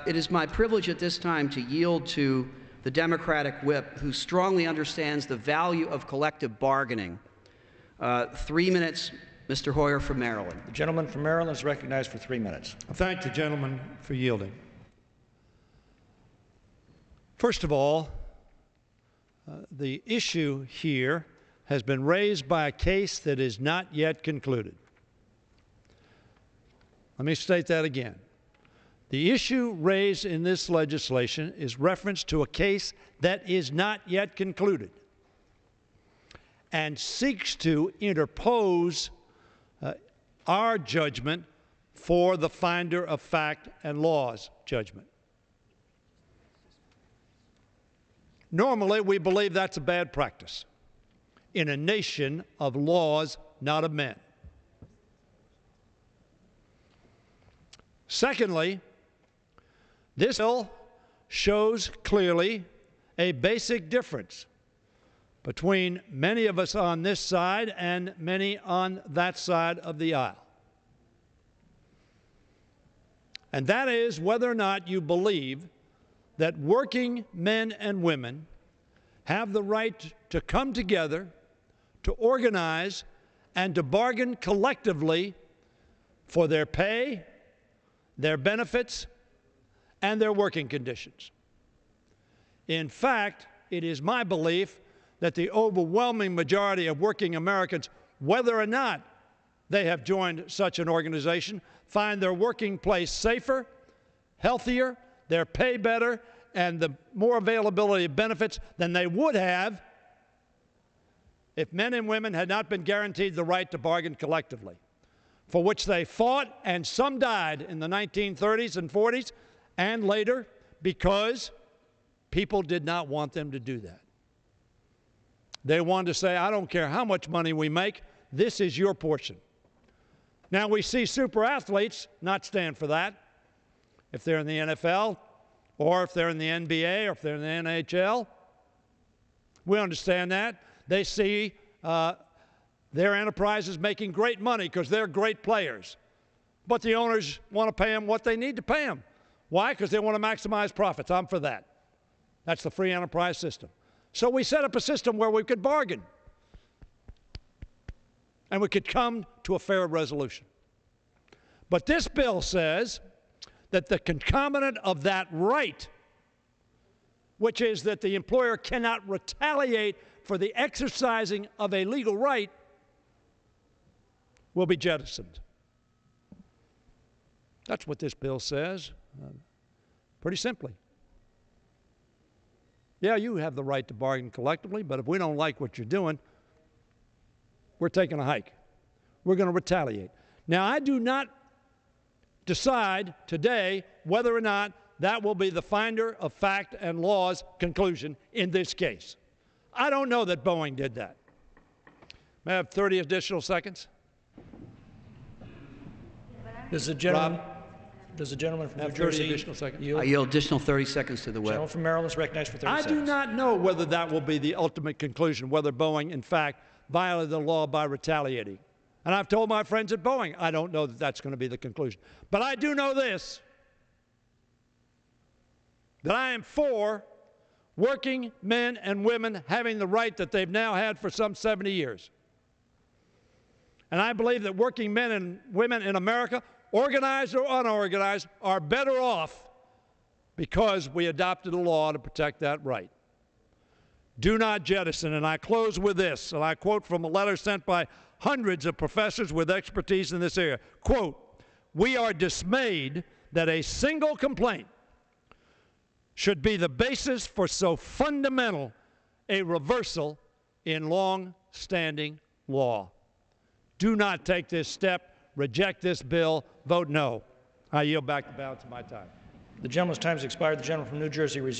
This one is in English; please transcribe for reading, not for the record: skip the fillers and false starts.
It is my privilege at this time to yield to the Democratic whip, who strongly understands the value of collective bargaining. 3 minutes, Mr. Hoyer from Maryland. The gentleman from Maryland is recognized for 3 minutes. I thank the gentleman for yielding. First of all, the issue here has been raised by a case that is not yet concluded. Let me state that again. The issue raised in this legislation is reference to a case that is not yet concluded and seeks to interpose our judgment for the finder of fact and law's judgment. Normally, we believe that's a bad practice in a nation of laws, not of men. Secondly, this bill shows clearly a basic difference between many of us on this side and many on that side of the aisle. And that is whether or not you believe that working men and women have the right to come together, to organize, and to bargain collectively for their pay, their benefits, and their working conditions. In fact, it is my belief that the overwhelming majority of working Americans, whether or not they have joined such an organization, find their working place safer, healthier, their pay better, and the more availability of benefits than they would have if men and women had not been guaranteed the right to bargain collectively, for which they fought, and some died in the 1930s and 40s and later because people did not want them to do that. They wanted to say, I don't care how much money we make, this is your portion. Now, we see super athletes not stand for that. If they're in the NFL, or if they're in the NBA, or if they're in the NHL, we understand that. They see their enterprises making great money because they're great players. But the owners want to pay them what they need to pay them. Why? Because they want to maximize profits. I'm for that. That's the free enterprise system. So we set up a system where we could bargain and we could come to a fair resolution. But this bill says that the concomitant of that right, which is that the employer cannot retaliate for the exercising of a legal right, will be jettisoned. That's what this bill says, pretty simply. Yeah, you have the right to bargain collectively, but if we don't like what you're doing, we're taking a hike. We're going to retaliate. Now, I do not decide today whether or not that will be the finder of fact and law's conclusion in this case. I don't know that Boeing did that. May I have 30 additional seconds? Does the gentleman from New Jersey yield? I yield additional 30 seconds to the The whip. gentleman from Maryland is recognized for 30 I seconds. do not know whether that will be the ultimate conclusion, whether Boeing, in fact, violated the law by retaliating. And I've told my friends at Boeing, I don't know that that's going to be the conclusion. But I do know this, that I am for working men and women having the right that they've now had for some 70 years. And I believe that working men and women in America, organized or unorganized, are better off because we adopted a law to protect that right. Do not jettison. And I close with this, and I quote from a letter sent by hundreds of professors with expertise in this area. Quote, "We are dismayed that a single complaint should be the basis for so fundamental a reversal in long-standing law. Do not take this step. Reject this bill. Vote no." I yield back the balance of my time. The gentleman's time has expired. The gentleman from New Jersey reserves.